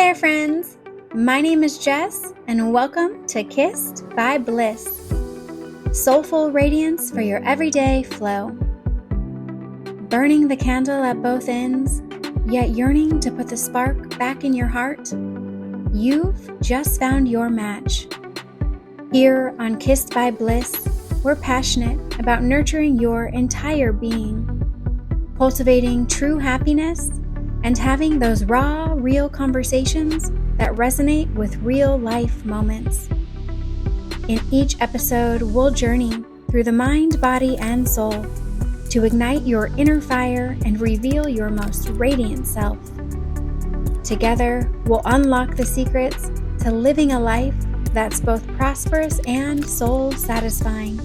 there, friends! My name is Jess, and welcome to Kissed by Bliss. Soulful radiance for your everyday flow. Burning the candle at both ends, yet yearning to put the spark back in your heart? You've just found your match. Here on Kissed by Bliss, we're passionate about nurturing your entire being, cultivating true happiness, and having those raw, real conversations that resonate with real-life moments. In each episode, we'll journey through the mind, body, and soul to ignite your inner fire and reveal your most radiant self. Together, we'll unlock the secrets to living a life that's both prosperous and soul-satisfying.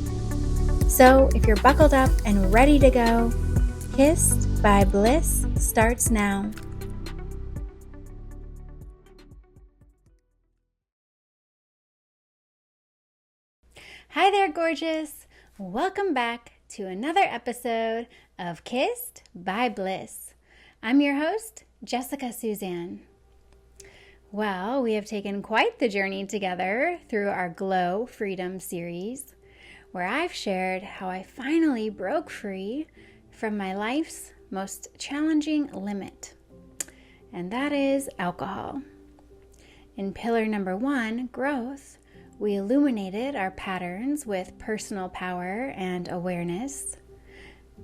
So, if you're buckled up and ready to go, Kissed by Bliss starts now. Hi there, gorgeous! Welcome back to another episode of Kissed by Bliss. I'm your host, Jessica Suzanne. Well, we have taken quite the journey together through our Glow Freedom series, where I've shared how I finally broke free from my life's most challenging limit, and that is alcohol. In pillar number 1, growth, we illuminated our patterns with personal power and awareness.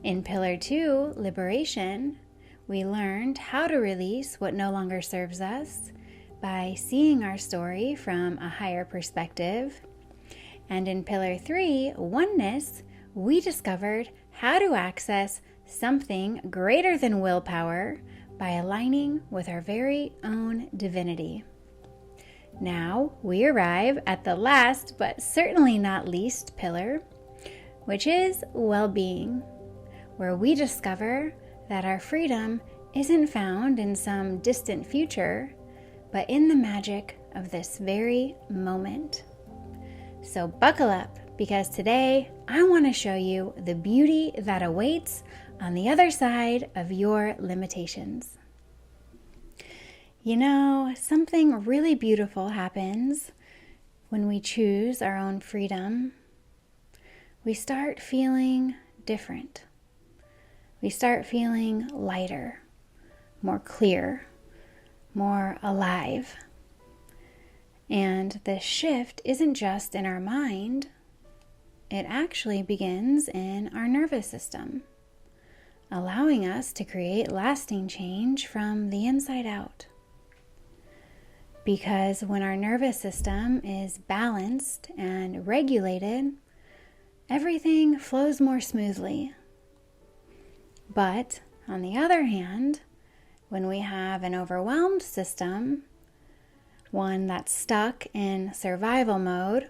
In pillar 2, liberation, we learned how to release what no longer serves us by seeing our story from a higher perspective. And in pillar 3, oneness, we discovered how to access something greater than willpower by aligning with our very own divinity. Now we arrive at the last but certainly not least pillar, which is well-being, where we discover that our freedom isn't found in some distant future, but in the magic of this very moment. So buckle up, because today I want to show you the beauty that awaits on the other side of your limitations. You know, something really beautiful happens when we choose our own freedom. We start feeling different. We start feeling lighter, more clear, more alive. And this shift isn't just in our mind, it actually begins in our nervous system, allowing us to create lasting change from the inside out. Because when our nervous system is balanced and regulated, everything flows more smoothly. But on the other hand, when we have an overwhelmed system, one that's stuck in survival mode,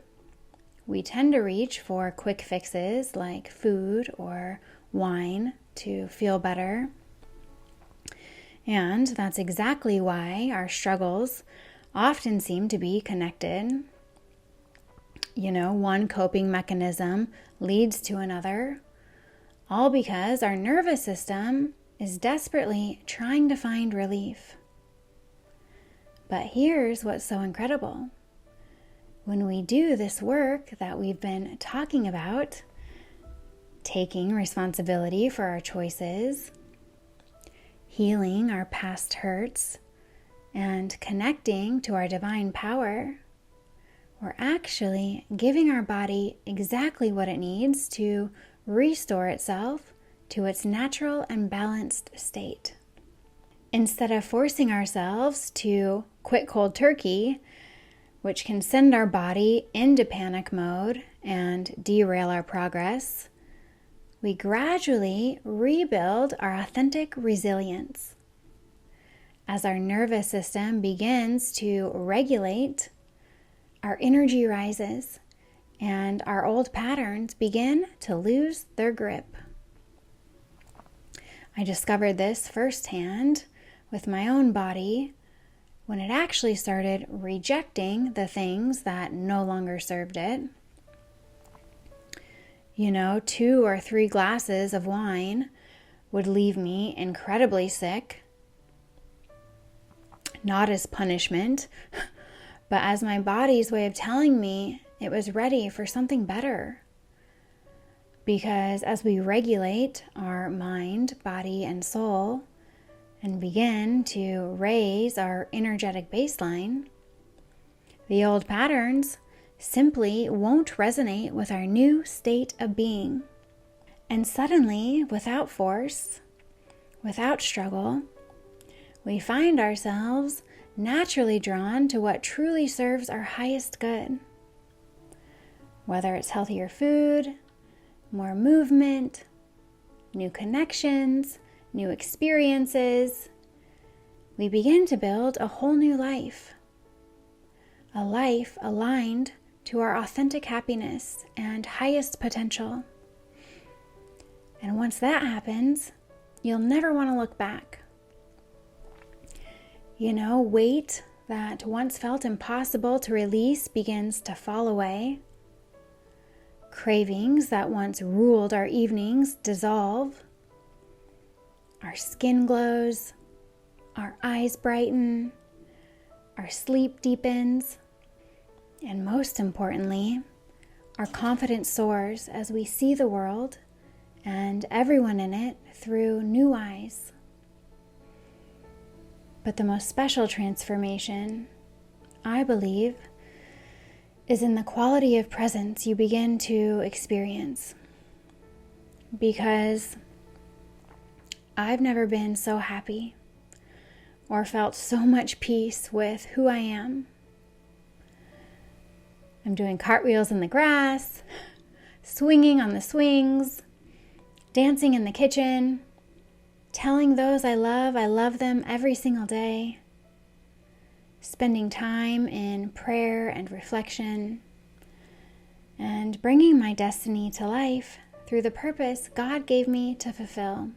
we tend to reach for quick fixes like food or wine to feel better. And that's exactly why our struggles often seem to be connected. You know, one coping mechanism leads to another, all because our nervous system is desperately trying to find relief. But here's what's so incredible. When we do this work that we've been talking about, taking responsibility for our choices, healing our past hurts, and connecting to our divine power, we're actually giving our body exactly what it needs to restore itself to its natural and balanced state. Instead of forcing ourselves to quit cold turkey, which can send our body into panic mode and derail our progress, we gradually rebuild our authentic resilience. As our nervous system begins to regulate, our energy rises and our old patterns begin to lose their grip. I discovered this firsthand with my own body when it actually started rejecting the things that no longer served it. You know, 2 or 3 glasses of wine would leave me incredibly sick. not as punishment, but as my body's way of telling me it was ready for something better. Because as we regulate our mind, body, and soul, and begin to raise our energetic baseline, the old patterns simply won't resonate with our new state of being. And suddenly, without force, without struggle, we find ourselves naturally drawn to what truly serves our highest good. Whether it's healthier food, more movement, new connections, new experiences, we begin to build a whole new life. A life aligned to our authentic happiness and highest potential. And once that happens, you'll never want to look back. Weight that once felt impossible to release begins to fall away. Cravings that once ruled our evenings dissolve. Our skin glows, our eyes brighten, our sleep deepens, and most importantly, our confidence soars as we see the world and everyone in it through new eyes. But the most special transformation, I believe, is in the quality of presence you begin to experience. Because I've never been so happy or felt so much peace with who I am. I'm doing cartwheels in the grass, swinging on the swings, dancing in the kitchen, telling those I love them every single day, spending time in prayer and reflection, and bringing my destiny to life through the purpose God gave me to fulfill.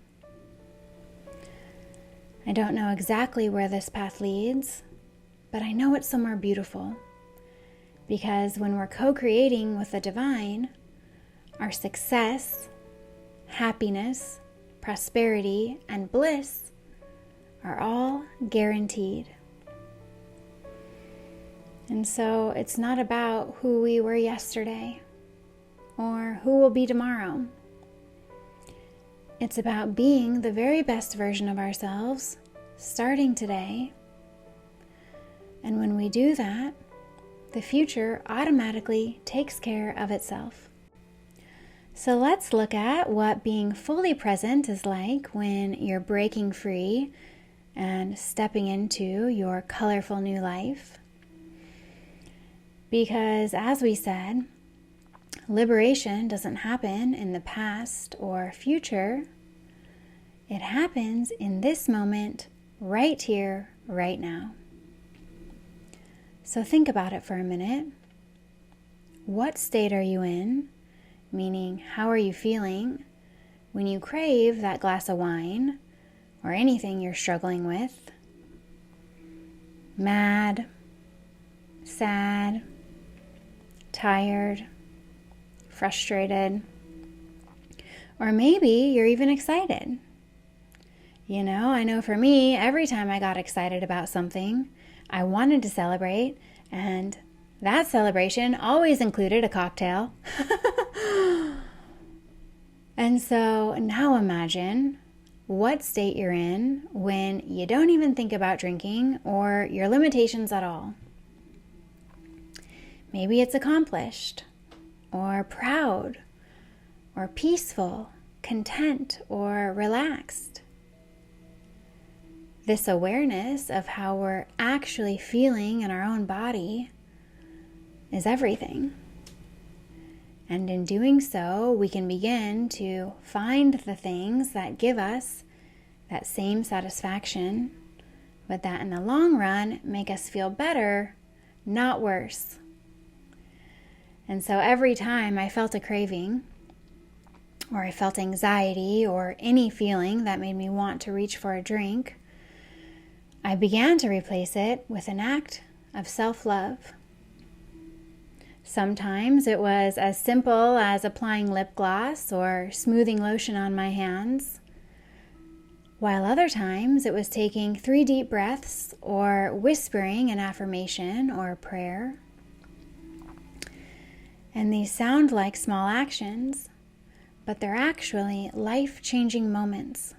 I don't know exactly where this path leads, but I know it's somewhere beautiful, because when we're co-creating with the divine, our success, happiness, prosperity, and bliss are all guaranteed. And so it's not about who we were yesterday or who will be tomorrow. It's about being the very best version of ourselves, starting today. And when we do that, the future automatically takes care of itself. So let's look at what being fully present is like when you're breaking free and stepping into your colorful new life. Because as we said, liberation doesn't happen in the past or future. It happens in this moment, right here, right now. So think about it for a minute. What state are you in? Meaning, how are you feeling when you crave that glass of wine or anything you're struggling with? Mad, sad, tired, frustrated, or maybe you're even excited. I know for me, every time I got excited about something, I wanted to celebrate, and that celebration always included a cocktail. And so now imagine what state you're in when you don't even think about drinking or your limitations at all. Maybe it's accomplished, or proud, or peaceful, content, or relaxed. This awareness of how we're actually feeling in our own body is everything. And in doing so, we can begin to find the things that give us that same satisfaction, but that in the long run make us feel better, not worse. And so every time I felt a craving, or I felt anxiety, or any feeling that made me want to reach for a drink, I began to replace it with an act of self-love. Sometimes it was as simple as applying lip gloss or smoothing lotion on my hands. while other times it was taking 3 deep breaths or whispering an affirmation or a prayer. And these sound like small actions, but they're actually life-changing moments.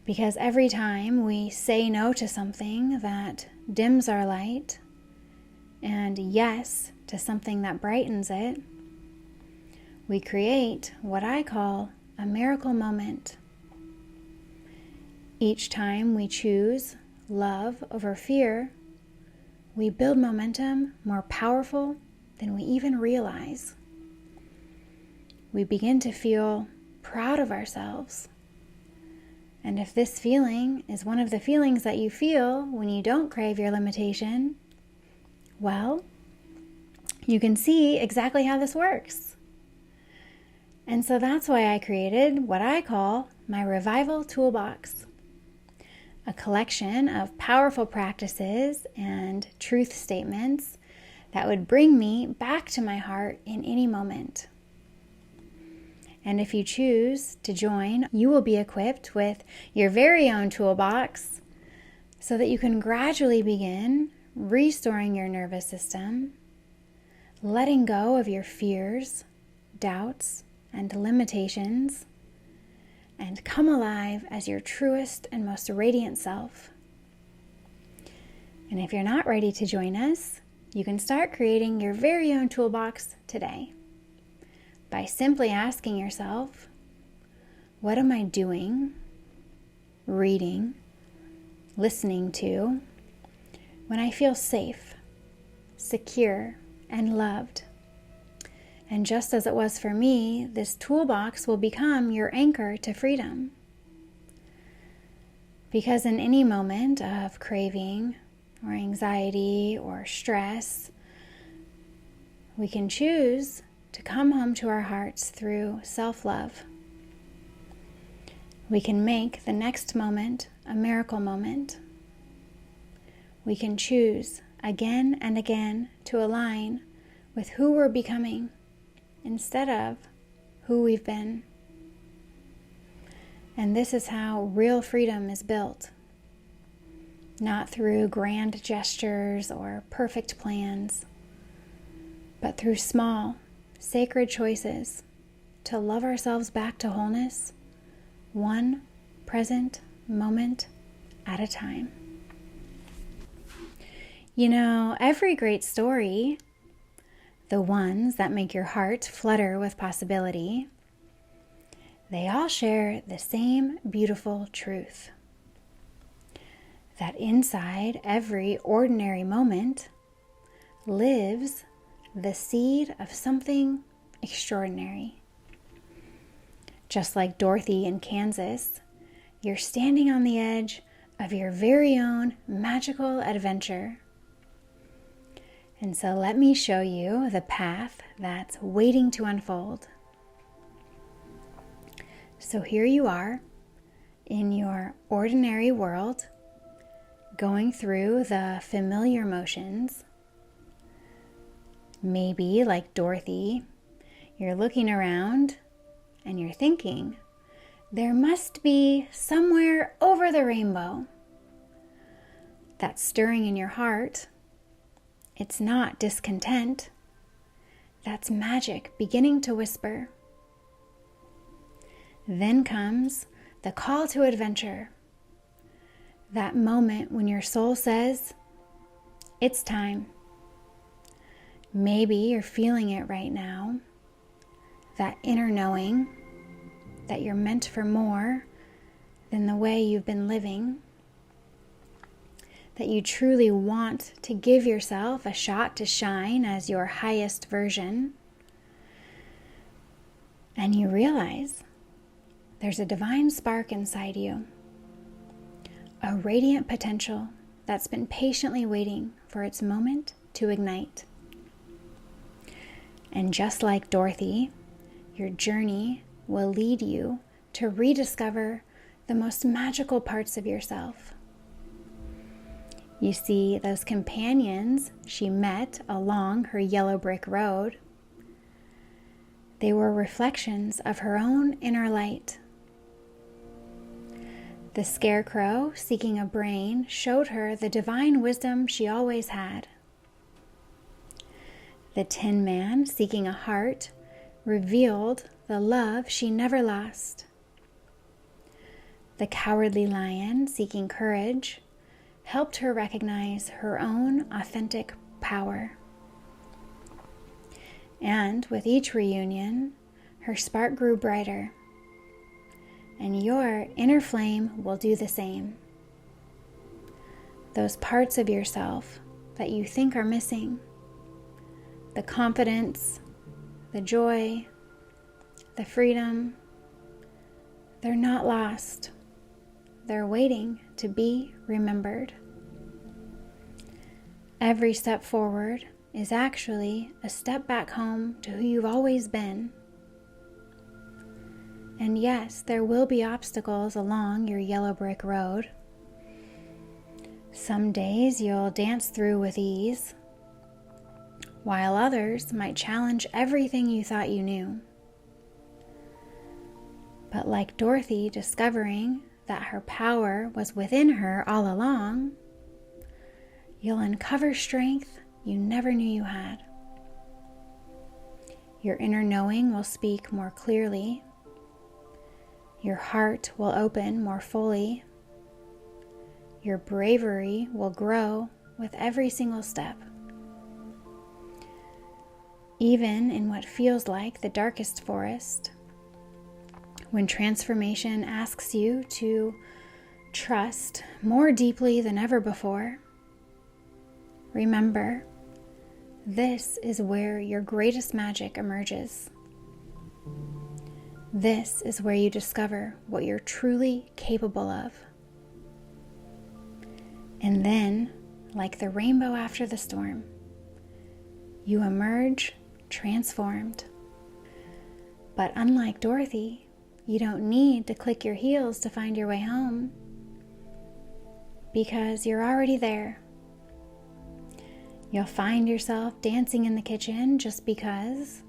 Because every time we say no to something that dims our light and yes to something that brightens it, we create what I call a miracle moment. Each time we choose love over fear, we build momentum more powerful than we even realize. We begin to feel proud of ourselves. And if this feeling is one of the feelings that you feel when you don't crave your limitation, well, you can see exactly how this works. And so that's why I created what I call my Revival Toolbox, a collection of powerful practices and truth statements that would bring me back to my heart in any moment. And if you choose to join, you will be equipped with your very own toolbox so that you can gradually begin restoring your nervous system, letting go of your fears, doubts, and limitations, and come alive as your truest and most radiant self. And if you're not ready to join us, you can start creating your very own toolbox today by simply asking yourself, what am I doing, reading, listening to when I feel safe, secure, and loved? And just as it was for me, this toolbox will become your anchor to freedom. Because in any moment of craving or anxiety or stress, we can choose to come home to our hearts through self-love. We can make the next moment a miracle moment. We can choose again and again to align with who we're becoming instead of who we've been. And this is how real freedom is built. Not through grand gestures or perfect plans, but through small, sacred choices to love ourselves back to wholeness, one present moment at a time. You know, every great story, the ones that make your heart flutter with possibility, they all share the same beautiful truth. That inside every ordinary moment lives the seed of something extraordinary. Just like Dorothy in Kansas, you're standing on the edge of your very own magical adventure. And so let me show you the path that's waiting to unfold. So here you are in your ordinary world, going through the familiar motions. Maybe, like Dorothy, you're looking around and you're thinking, there must be somewhere over the rainbow. That's stirring in your heart. It's not discontent. That's magic beginning to whisper. Then comes the call to adventure. That moment when your soul says, it's time. Maybe you're feeling it right now, that inner knowing that you're meant for more than the way you've been living, that you truly want to give yourself a shot to shine as your highest version, and you realize there's a divine spark inside you, a radiant potential that's been patiently waiting for its moment to ignite. And just like Dorothy, your journey will lead you to rediscover the most magical parts of yourself. You see, those companions she met along her yellow brick road, they were reflections of her own inner light. The scarecrow, seeking a brain, showed her the divine wisdom she always had. The Tin Man, seeking a heart, revealed the love she never lost. The Cowardly Lion, seeking courage, helped her recognize her own authentic power. And with each reunion, her spark grew brighter. And your inner flame will do the same. Those parts of yourself that you think are missing, the confidence, the joy, the freedom, they're not lost. They're waiting to be remembered. Every step forward is actually a step back home to who you've always been. And yes, there will be obstacles along your yellow brick road. Some days you'll dance through with ease, while others might challenge everything you thought you knew. But like Dorothy discovering that her power was within her all along, you'll uncover strength you never knew you had. Your inner knowing will speak more clearly. Your heart will open more fully. Your bravery will grow with every single step. Even in what feels like the darkest forest, when transformation asks you to trust more deeply than ever before, remember, this is where your greatest magic emerges. This is where you discover what you're truly capable of. And then, like the rainbow after the storm, you emerge transformed. But unlike Dorothy, you don't need to click your heels to find your way home, because you're already there. You'll find yourself dancing in the kitchen just because,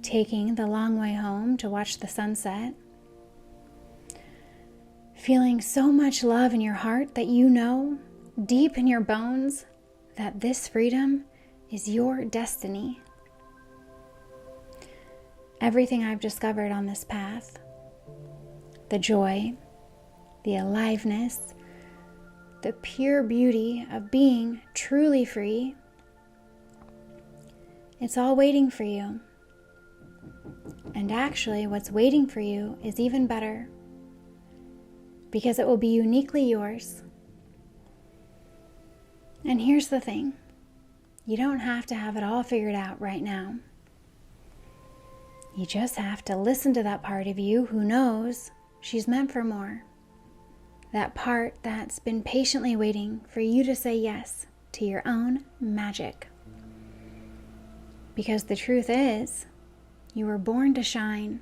taking the long way home to watch the sunset, feeling so much love in your heart that you know, deep in your bones, that this freedom is your destiny. Everything I've discovered on this path, the joy, the aliveness, the pure beauty of being truly free, it's all waiting for you. And actually, what's waiting for you is even better, because it will be uniquely yours. And here's the thing, you don't have to have it all figured out right now. You just have to listen to that part of you who knows she's meant for more. That part that's been patiently waiting for you to say yes to your own magic. Because the truth is, you were born to shine.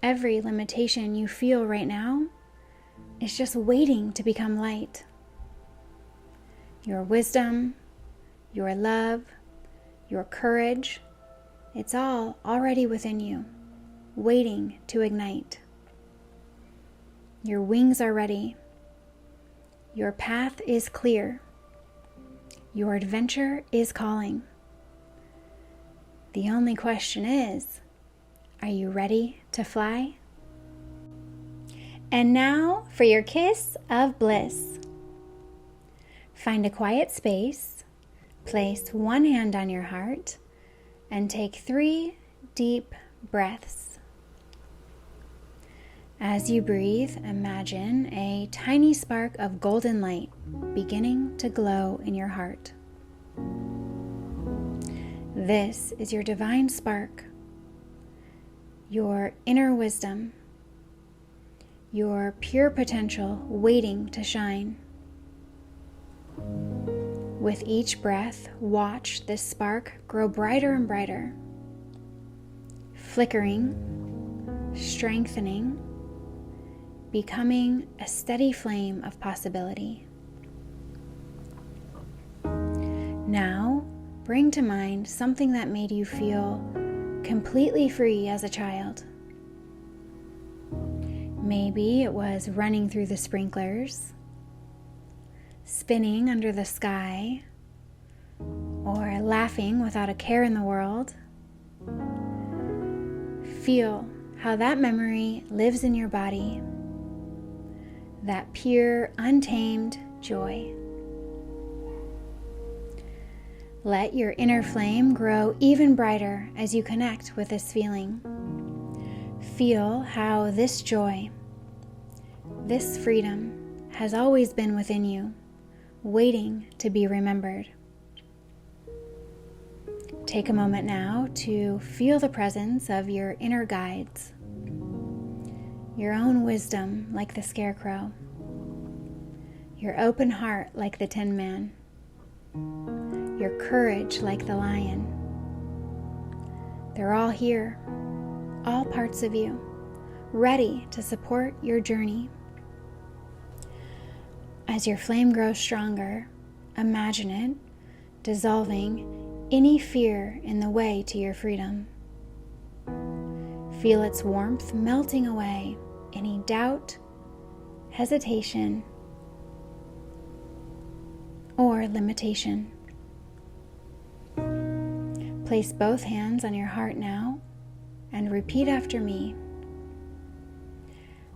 Every limitation you feel right now is just waiting to become light. Your wisdom, your love, your courage, it's all already within you, waiting to ignite. Your wings are ready. Your path is clear. Your adventure is calling. The only question is, are you ready to fly? And now for your kiss of bliss. Find a quiet space, place one hand on your heart, and take 3 deep breaths. As you breathe, imagine a tiny spark of golden light beginning to glow in your heart. This is your divine spark, your inner wisdom, your pure potential waiting to shine. With each breath, watch this spark grow brighter and brighter, flickering, strengthening, becoming a steady flame of possibility. Now, bring to mind something that made you feel completely free as a child. Maybe it was running through the sprinklers, spinning under the sky, or laughing without a care in the world. Feel how that memory lives in your body, that pure, untamed joy. Let your inner flame grow even brighter as you connect with this feeling. Feel how this joy, this freedom has always been within you, waiting to be remembered. Take a moment now to feel the presence of your inner guides, your own wisdom like the scarecrow, your open heart like the Tin Man, your courage like the lion. They're all here, all parts of you, ready to support your journey. As your flame grows stronger, imagine it dissolving any fear in the way to your freedom. Feel its warmth melting away any doubt, hesitation, or limitation. Place both hands on your heart now and repeat after me.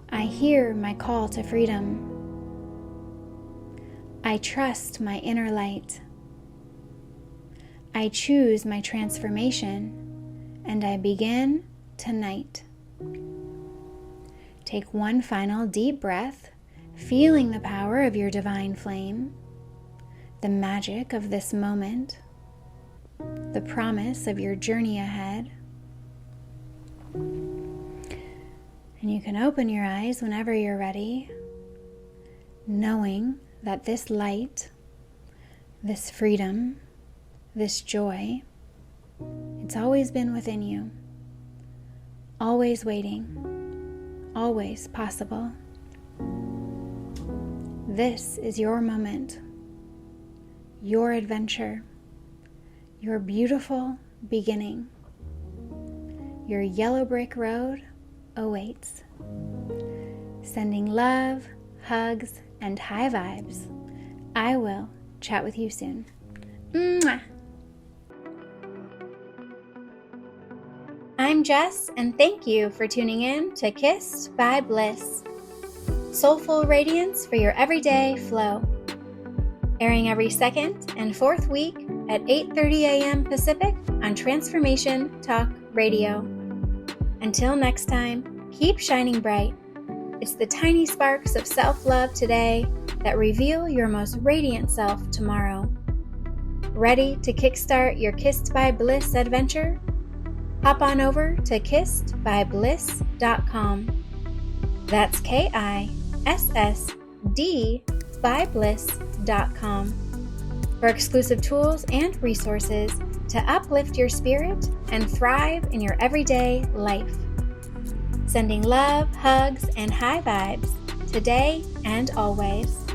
I hear my call to freedom. I trust my inner light. I choose my transformation, and I begin tonight. Take one final deep breath, feeling the power of your divine flame, the magic of this moment, the promise of your journey ahead. And you can open your eyes whenever you're ready, knowing that this light, this freedom, this joy, it's always been within you, always waiting, always possible. This is your moment, your adventure, your beautiful beginning. Your yellow brick road awaits. Sending love, hugs, and high vibes. I will chat with you soon. Mwah! I'm Jess, and thank you for tuning in to Kissed by Bliss. Soulful radiance for your everyday flow. Airing every second and fourth week at 8:30 a.m. Pacific on Transformation Talk Radio. Until next time, keep shining bright. It's the tiny sparks of self-love today that reveal your most radiant self tomorrow. Ready to kickstart your Kissed by Bliss adventure? Hop on over to kissedbybliss.com. That's KISSD by bliss.com for exclusive tools and resources to uplift your spirit and thrive in your everyday life. Sending love, hugs, and high vibes today and always.